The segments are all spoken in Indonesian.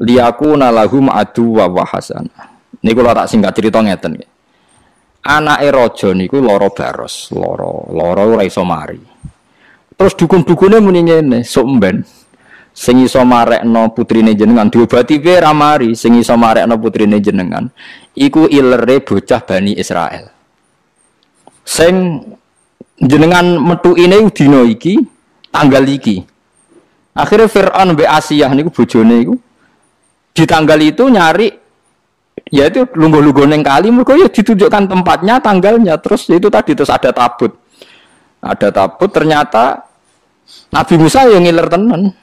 liyakuna lahum adu wa hasan. Niku kula tak singkat cerita ngeten nggih. Anake raja niku lara baros, lara ora iso mari. Terus dukun-dukune muni ngene, sok mben. Sing iso marekno putrine jenengan diobati piye ra mari, sing iso marekno putrine jenengan iku ilere bocah Bani Israel. Sing jenengan metuine dina iki, tanggal iki. Akhirnya Fir'aun mbek Asiyah niku bojone iku di tanggal itu nyari ya itu lungguh-lungguh neng kali mereka ya ditunjukkan tempatnya, tanggalnya, terus itu tadi terus ada tabut ternyata Nabi Musa yang ngiler tenan.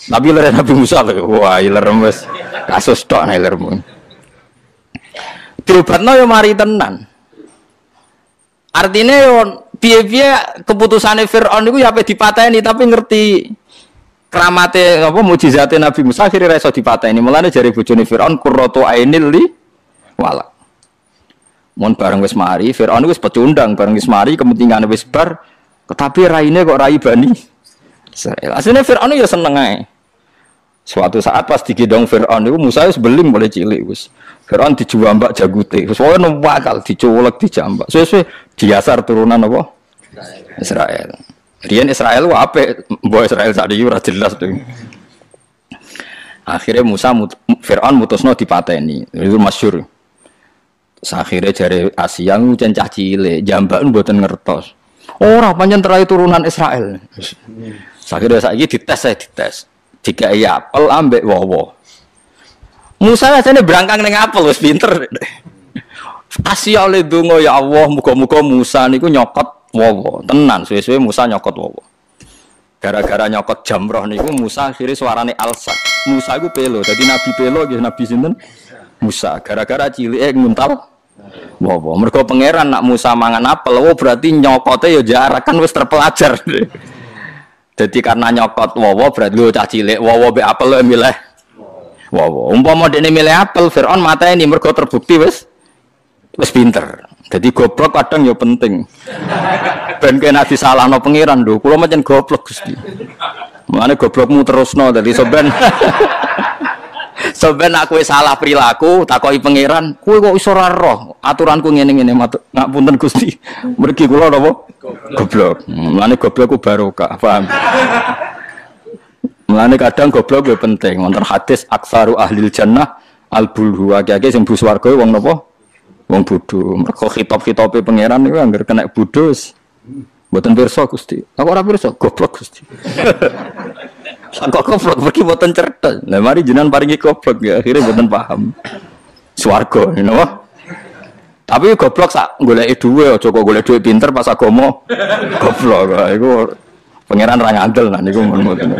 Nabi Musa loh, wah ngiler wis kasus tok ngilermu. Diobatno yo mari tenan. Artinya yo piye-piye keputusane Firaun niku ya ape dipateni tapi ngerti keramate apa mukjizate Nabi Musa akhire ra iso dipateni. Mulane jare bojone Firaun qurratu ainil li wala. Mun bareng wis mari Firaun wis pecundang bareng wis mari kepentingane wis bar tetapi raine kok rai Bani Israil. Asline Firaun ya seneng ae. Suatu saat pas digedong Firaun niku Musa wis beling mulai cilik wis. Firaun dijambak jagute. Wis wae numpakal diculek dijambak. Suwe-suwe diasar turunan apa? Israel. Riyen Israel ku apik, mbok Israel sakniki ora jelas to. Akhirnya Firaun mutusno dipateni. Itu masyhur. Akhirnya jare Asia ngucen cah cilik, jambak mboten ngertos. Ora pancen terai turunan Israel. Akhirnya saiki dites. Dikai apel ambek wowo. Musa asane brangkang ning apel wis pinter. Asia oleh donga ya Allah, muga-muga Musa niku nyokot wowo. Tenan suwe-suwe Musa nyokot wowo. Gara-gara nyokot jamroh niku Musa akhirnya suarane alsak. Musa iku pelo, dadi nabi pelo nggih nabi sinten? Musa. Gara-gara cilike nguntal wowo. Mergo pangeran nak Musa mangan apel, wo berarti nyokote ya jarak kan wis terpelajar. Jadi karena nyokot wowo berarti lu cah cilik wowo be apel lu milih wowo. Umpama dekne milih apel Firaun mateni mergo terbukti wis pinter. Jadi goblok kadang ya penting. Ben kena disalahno pangeran lho, kula pancen goblok Gusti. Mulane goblokmu terusno dadi Soben aku salah perilaku, takoki pangeran, kowe kok iso ora roh aturanku ngene-ngene ngapunten Gusti. Mergi kula napa? Goblok. Mulane goblok ku barokah, paham? Mulane kadang goblok yo penting. Wonten hadis aksaru ahlil jannah al-bulhu. Akeh-akeh sing bus warga wong napa? Wong bodho. Mergo khitab-khitabe pangeran niku anggere kena bodho wis mboten pirsa Gusti. Aku ora pirsa, goblok Gusti. Kok goblok pergi mboten cerdas. Lah mari jenengan paringi goblok ya akhire mboten paham. Swarga napa? Tapi goblok sak goleki dhuwit aja kok golek dhuwit pinter pas agama goblok. Iku pangeran ra ngandel nah niku ngoten.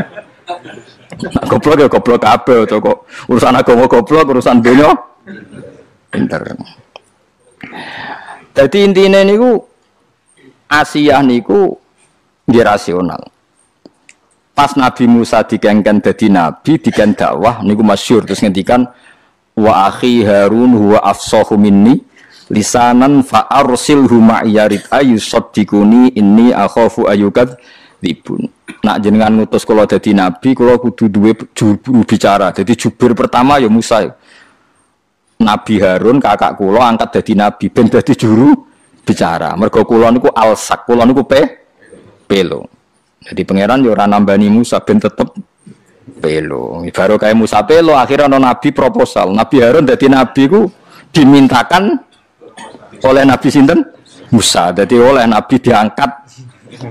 Goblok ya goblok kabeh aja kok urusan agama goblok urusan donya pinter. Dadi intine niku Asia niku nggih rasional. Pas Nabi Musa dikengken dadi nabi, diken dakwah niku masyhur terus ngendikan wa akhi Harun huwa afsahu minni lisanan fa arsilhu ma'iyarid ayusaddiquni inni akhafu ayyukad dibun. Nak jenengan ngutus kula dadi nabi, kula kudu duwe juru bicara. Dadi jubir pertama ya Musa. Nabi Harun kakak kula angkat dadi nabi ben dadi juru bicara. Mergo kula niku alsak, kula niku pelo. Jadi pangeran yo ora nambani Musa ben tetep pelo. Baru kayak Musa pelo akhirnya ana nabi proposal. Nabi Harun dadi nabi ku dimintakan oleh Nabi sinten? Musa. Jadi oleh nabi diangkat.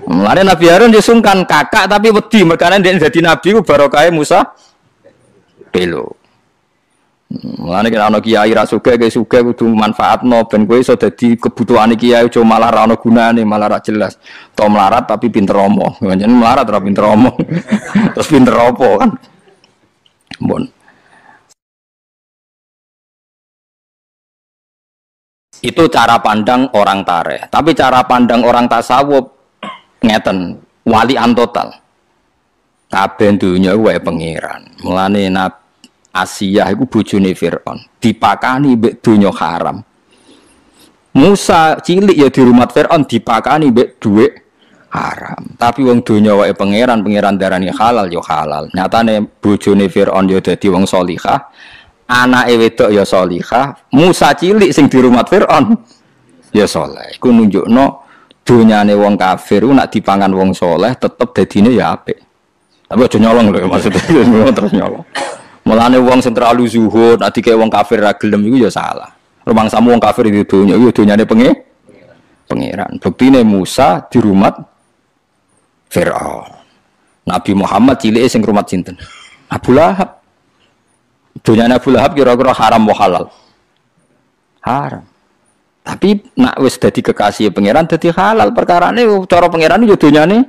Mulane Nabi Harun disungkan kakak tapi wedi mergane dene dadi nabi ku baru kayak Musa pelo. Mulane kira ana kiai ra sugih kudu manfaatno ben kowe iso dadi kebutuhane kiai aja malah ra ana gunane, malah ra jelas. To melarat tapi pinter omong. Pancen melarat ra pinter omong. Terus pinter apa kan? Mbon. Itu cara pandang orang tareh. Tapi cara pandang orang tasawuf ngeten, walian total. Kabeh donya wae pangeran. Mulane Asiyah iku bojone Firaun, dipakani mbek donya haram. Musa cilik ya di rumah Firaun dipakani mbek dhuwit haram. Tapi wong donya wae pangeran darani halal yo halal. Nyatane bojone Firaun yo dadi wong salihah, anake wedok yo salihah, Musa cilik sing di rumah Firaun ya saleh. Iku nunjukno donyane wong kafir nak dipangan wong saleh tetep dadine ya apik. Tapi aja nyolong lho maksudnya terus nyolong. Mulane wong sing terlalu zuhud nak dikek wong kafir ra gelem iku ya salah. Rumangsamu wong kafir itu donya iku donyane pangeran. Buktine Musa di rumah Firaun. Nabi Muhammad cilike sing rumah sinten? Abu Lahab. Donyane Abu Lahab kira-kira haram wa halal? Haram. Tapi nak wis dadi kekasih pangeran dadi halal perkarane cara pangeran yo donyane.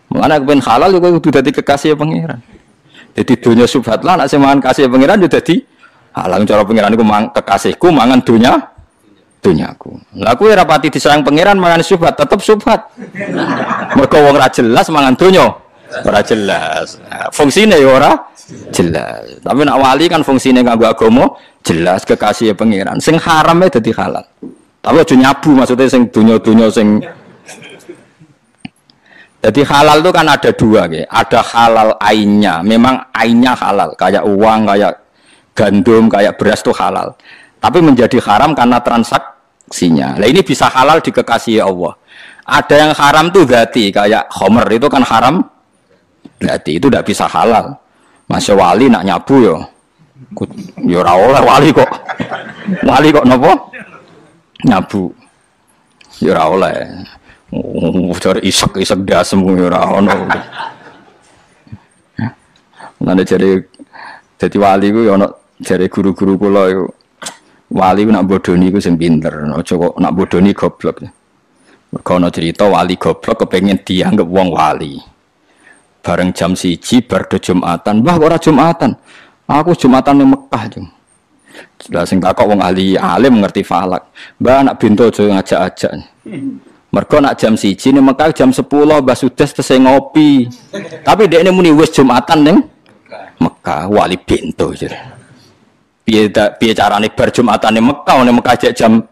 Mulane kepen halal yo kudu dadi kekasih pangeran. Jadi dunia subhat lah nak semangan kasih pangeran yo dadi halal cara pangeran iku kekasihku mangan dunyaku. Lah kuwi ora pati disayang pangeran mangan subhat tetep subhat. Mergo wong ora jelas mangan donya ora jelas. Fungsine yo ora jelas. Tapi nak wali kan fungsine kanggo agama jelas kekasih pangeran. Sing harame dadi halal. Tapi aja nyabu maksudnya sing dunya-dunya sing. Jadi halal itu kan ada dua, ya. Ada halal ainnya. Memang ainnya halal, kayak uang, kayak gandum, kayak beras itu halal. Tapi menjadi haram karena transaksinya. Nah ini bisa halal dikekasihi Allah. Ada yang haram tuh dzati, kayak khomer itu kan haram. Dzati itu tidak bisa halal. Masya wali nak nyabu yo. Yo ora oleh wali kok. Wali kok napa? Nyabu. Yo ora oleh. Cari isak dasem ora ono. Nane jadi wali ku yo ono jare guru-guru kula iku. Wali ku nak bodoni ku sing pinter, aja kok nak bodoni goblok. Mergo ana cerita wali goblok kepengin dianggap wong wali. Bareng jam 1 bar do Jumatan, "Mbah kok ora Jumatan?" "Aku Jumatan ning Mekah, Jung." Lah sing takok wong ahli alim ngerti falak. "Mbah anak bintu aja ngajak-ajak." Mergo nak jam 1 ning Mekah jam 10 Mbah Sudes tesih ngopi. Tapi dekne muni wis Jumatan ning Mekah wali bintu jare. Piye carane bar Jumatan ning Mekah jek jam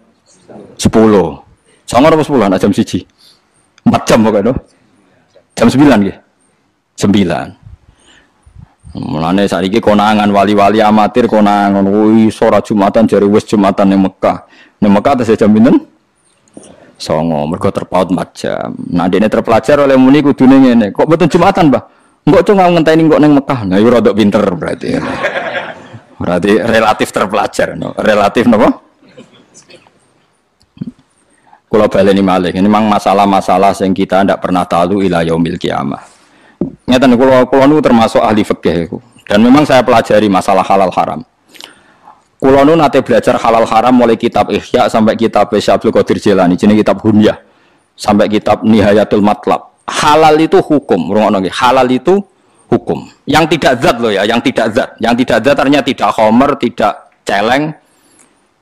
10. Songo apa 10 nak jam 1. 4 jam pokoknya. Jam 9 nggih. 9. Mulane saiki konangan wali-wali amatir konangan kuwi ora Jumatan jare wis Jumatan ning Mekah. Ning Mekah tesih jam pinten? 9, mergo terpaut 4 jam. Nah, dene terpelajar oleh muni kudune ngene. Kok mboten Jumatan, Mbah? Engko cung ngenteni kok ning Mekah. Nah, iku rada pinter berarti. Berarti relatif terpelajar, no. Relatif napa? Kula baleni malih. Ini memang masalah-masalah yang kita ndak pernah tahu ila yaumil qiyamah. Ngeten kula niku termasuk ahli fikih iku. Dan memang saya pelajari masalah halal haram. Kula nu nate belajar halal haram mulai kitab Ihya sampai kitab Syekh Abdul Qadir Jilani, jenenge kitab Hunyah sampai kitab Nihayatul Matlab. Halal itu hukum, rungokno nggih. Halal itu hukum. Yang tidak zat loh ya, yang tidak zat. Yang tidak zat artinya tidak khamr, tidak celeng,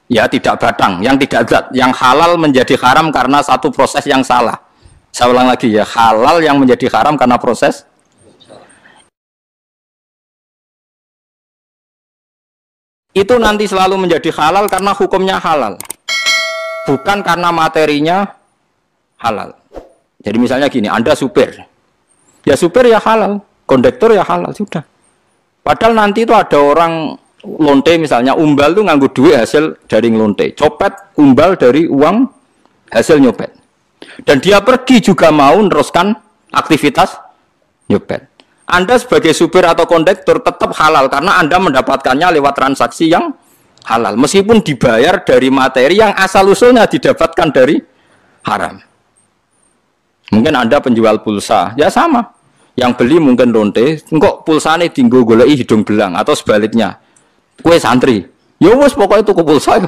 ya tidak batang, yang tidak zat. Yang halal menjadi haram karena satu proses yang salah. Saya ulang lagi ya, halal yang menjadi haram karena proses itu nanti selalu menjadi halal karena hukumnya halal, bukan karena materinya halal. Jadi misalnya gini, Anda supir, ya supir ya halal, kondektor ya halal, sudah. Padahal nanti itu ada orang lonte misalnya, umbal tuh nganggo duit hasil dari ngelonte, copet umbal dari uang hasil nyopet, dan dia pergi juga mau meneruskan aktivitas nyopet. Anda sebagai supir atau kondektor tetap halal karena Anda mendapatkannya lewat transaksi yang halal. Meskipun dibayar dari materi yang asal-usulnya didapatkan dari haram. Mungkin Anda penjual pulsa, ya sama. Yang beli mungkin lonte, kok pulsane dinggo goleki hidung belang atau sebaliknya. Kue santri, ya wes pokoknya tuku pulsa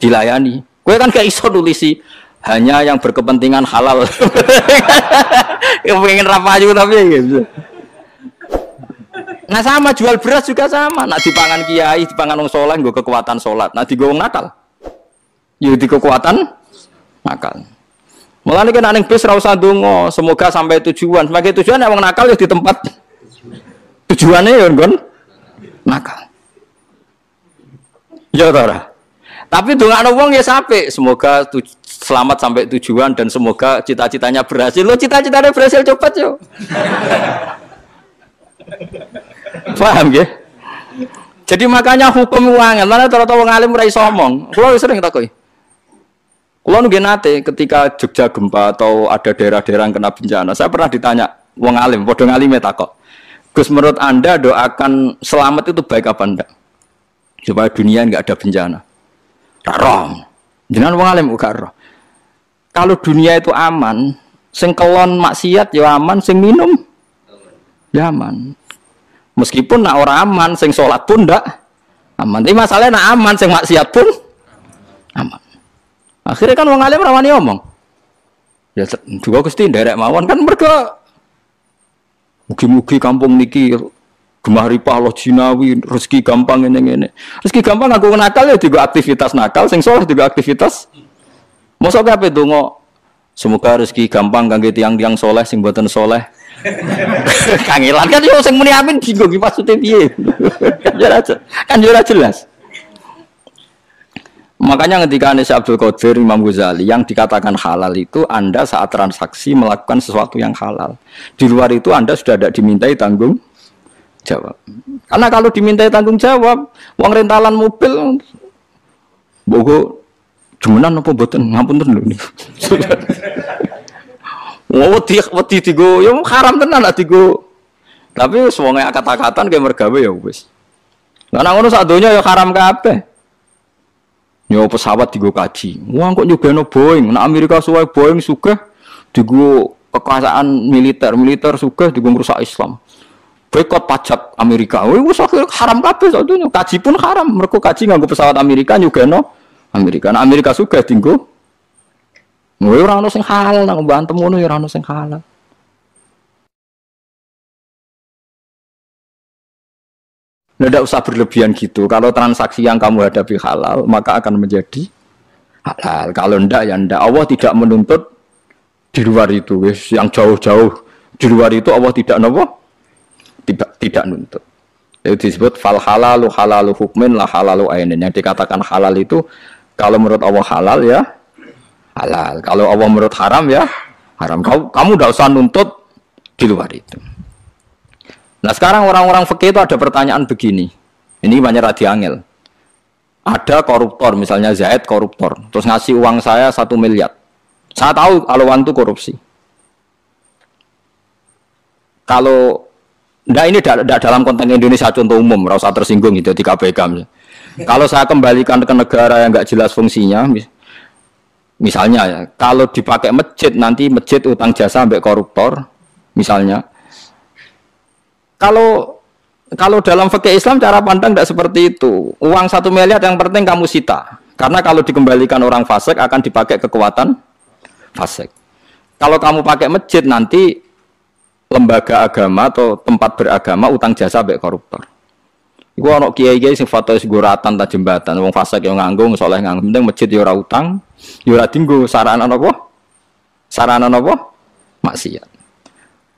dilayani. Kue kan gak iso nulisi hanya yang berkepentingan halal. Pengen rapayu tapi gitu. Nah sama jual beras juga sama. Nak dipangan kiai, dipangan wong saleh nggo kekuatan salat. Nah digo wong nakal. Ya di kekuatan nakal. Mulane kan ning bis ra usah ndonga, semoga sampai tujuan. Sebagai tujuan wong nakal ya di tempat tujuannya ya nggon nakal. Ya ta ora? Tapi dongakno wong ya sampai semoga selamat sampai tujuan dan semoga cita-citanya berhasil. Lo cita-citanya berhasil cepat yo. Paham ya? Jadi makanya hukum uangan, mana tahu-tahu ngalim ora iso omong. Kulo sering takoki. Kulo nggih nate ketika Jogja gempa atau ada daerah-daerah yang kena bencana, saya pernah ditanya wong alim, padha ngalime takok. Gus, menurut Anda doakan selamat itu baik apa enggak? Supaya dunia enggak ada bencana. Rarom. Jangan wong alim uga roh. Kalau dunia itu aman, sing kelon maksiat ya aman, sing minum ya aman. Meskipun nak orang aman, sing sholat pun ndak aman. Tapi masalahnya nak aman, sing maksiat pun aman. Akhirnya kan wong alim rawani omong. Ya juga Gusti nderek mawon kan mergo mugi-mugi kampung niki gemah ripah Allah jinawi, rezeki gampang ngene-ngene. Rezeki gampang aku nakal ya digo aktivitas nakal, sing saleh digo aktivitas. Mosok kabeh donga semoga rezeki gampang kangge tiang-tiang saleh sing mboten saleh. Kangelan kan yo sing muni amin bingung iki maksude piye. Kan ora jelas. Makanya ketika Syekh Abdul Qadir Imam Ghazali yang dikatakan halal itu Anda saat transaksi melakukan sesuatu yang halal. Di luar itu Anda sudah tidak dimintai tanggung jawab. Karena kalau dimintai tanggung jawab, uang rentalan mobil bogo jumenan apa mboten ngapunten lho niku. Wedi digo, ya haram tenan lah digo. Tapi wis wong kata-katan kayak mergawe ya wis. Lah nang ngono sak donya ya haram kabeh. Yo pesawat digo kaji. Wong kok nyugeno Boeing, nek Amerika suwe Boeing sugih digo kekuasaan militer sugih digo ngrusak Islam. Boikot pajak Amerika. Wis haram kabeh sak donya. Kaji pun haram, mergo kaji nganggo pesawat Amerika nyugeno Amerika. Nek Amerika sugih dienggo ora ono sing halal nang mbantem ngono ya ora ono sing halal. Tidak usah berlebihan gitu. Kalau transaksi yang kamu hadapi halal, maka akan menjadi halal. Kalau ndak ya ndak. Allah tidak menuntut di luar itu. Yang jauh-jauh di luar itu Allah tidak nopo? Tidak nuntut. Itu disebut fal halalu halalu hukmin la halalu ainin. Yang dikatakan halal itu kalau menurut Allah halal ya halal. Kalau Allah menurut haram ya haram. Kamu tidak usah nuntut di luar itu. Nah sekarang orang-orang fikih itu ada pertanyaan begini. Ini banyak radi angel. Ada koruptor, misalnya Zaid koruptor. Terus ngasih uang saya 1 miliar. Saya tahu kalau uang itu korupsi. Kalau ini tidak dalam konteks Indonesia contoh umum, rasa tersinggung itu di KPK. Kalau saya kembalikan ke negara yang nggak jelas fungsinya, misalnya ya, kalau dipakai masjid nanti masjid utang jasa sampai koruptor, misalnya. Kalau dalam fikih Islam cara pandang tidak seperti itu. Uang 1 miliar yang penting kamu sita. Karena kalau dikembalikan orang fasik akan dipakai kekuatan fasik. Kalau kamu pakai masjid nanti lembaga agama atau tempat beragama utang jasa sampai koruptor. Iku ana kiai-kiai sing fatwa seguratan ta jembatan, wong fasik yo nganggo, saleh nganggo, penting masjid yo ora utang, yo ora dienggo sarana napa? Sarana napa? Maksiat.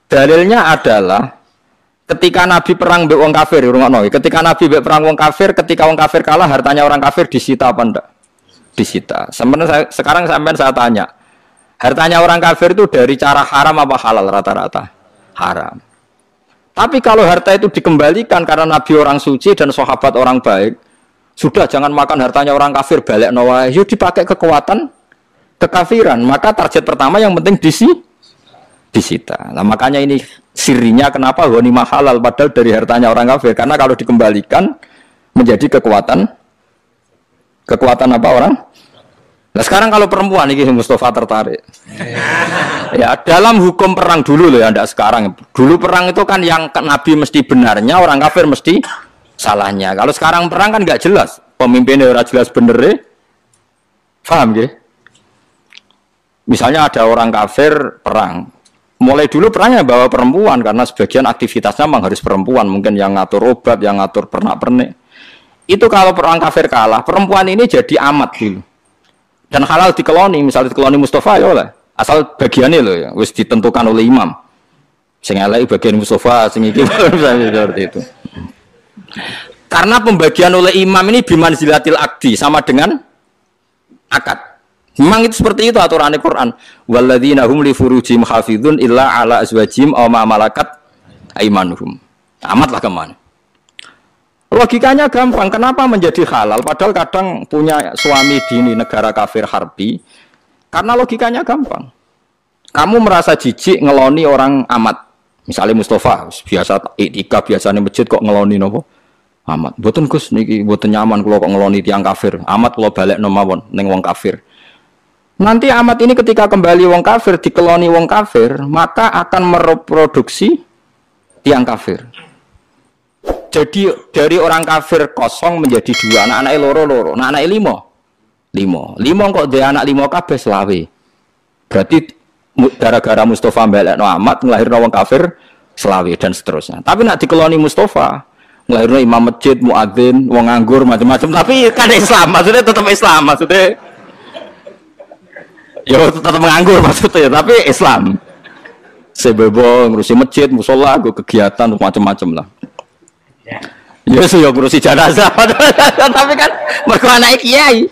Dalilnya adalah ketika Nabi perang mbek wong kafir, rungokno. Ketika Nabi mbek perang wong kafir, ketika wong kafir kalah, hartanya orang kafir disita apa ndak? Disita. Sekarang sampean saya tanya. Hartanya orang kafir itu dari cara haram apa halal rata-rata? Haram. Tapi kalau harta itu dikembalikan karena Nabi orang suci dan sahabat orang baik, sudah jangan makan hartanya orang kafir balik wae. Yo dipakai kekuatan kekafiran. Maka target pertama yang penting disita. Nah, makanya ini sirinya kenapa ghanimah halal padahal dari hartanya orang kafir, karena kalau dikembalikan menjadi kekuatan apa orang? Nah sekarang kalau perempuan ini Mustafa tertarik. Ya dalam hukum perang dulu loh ya, enggak sekarang. Dulu perang itu kan yang Nabi mesti benarnya, orang kafir mesti salahnya. Kalau sekarang perang kan enggak jelas. Pemimpinnya ora jelas benernya. Paham ya? Misalnya ada orang kafir perang. Mulai dulu perangnya bawa perempuan karena sebagian aktivitasnya memang harus perempuan, mungkin yang ngatur obat, yang ngatur pernak-pernik. Itu kalau perang kafir kalah, perempuan ini jadi amat dulu. Dan halal dikeloni, misalnya dikeloni Mustafa ya oleh. Asal bagiannya loh ya, wis ditentukan oleh imam. Sing elek bagian Mustafa, sing iki seperti itu. Karena pembagian oleh imam ini bimanzilatil akdi sama dengan akad. Memang itu seperti itu aturan Al-Quran. Walladzina hum li furujihim hafizun illa ala azwajihim aw ma malakat aimanuhum. Amatlah kemana? Logikanya gampang. Kenapa menjadi halal? Padahal kadang punya suami di negara kafir harbi. Karena logikanya gampang. Kamu merasa jijik ngeloni orang amat. Misalnya Mustafa, biasa iktikaf biasanya masjid kok ngeloni nopo? Amat. Mboten Gus niki mboten nyaman kalau kok ngeloni tiang kafir. Amat kalau balik mawon ning wong kafir. Nanti amat ini ketika kembali wong kafir, dikeloni wong kafir, maka akan mereproduksi tiang kafir. Jadi dari orang kafir kosong menjadi dua, anak-anaknya loro, anak-anaknya lima kok dia anak lima kabeh selawe. Berarti gara-gara Mustafa mbelekno amat nglahirno wong kafir selawe dan seterusnya. Tapi nak dikeloni Mustafa, nglahirno imam masjid, muadzin, wong nganggur macam-macam, tapi kan Islam, maksudnya tetap Islam, maksudnya ya tetap menganggur maksudnya, tapi Islam. Sebebo ngurusi masjid, musola, gue kegiatan macam-macam lah. Ya sih ya ngurusi jenazah, tapi kan mergo anak kiai.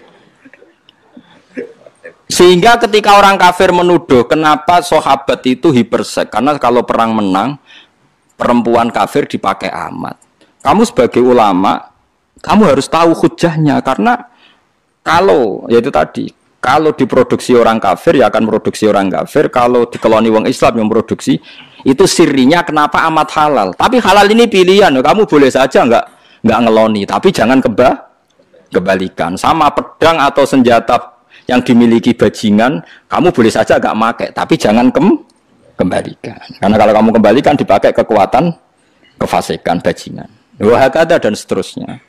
Sehingga ketika orang kafir menuduh kenapa sahabat itu hipersek, karena kalau perang menang perempuan kafir dipakai amat. Kamu sebagai ulama, kamu harus tahu hujahnya, karena kalau yaitu tadi. Kalau diproduksi orang kafir ya akan produksi orang kafir. Kalau dikeloni wong Islam yang produksi itu sirinya kenapa amat halal. Tapi halal ini pilihan. Kamu boleh saja nggak ngeloni, tapi jangan kebalikan. Sama pedang atau senjata yang dimiliki bajingan, kamu boleh saja nggak pakai, tapi jangan kembalikan. Karena kalau kamu kembalikan dipakai kekuatan kefasikan bajingan. Wahakata dan seterusnya.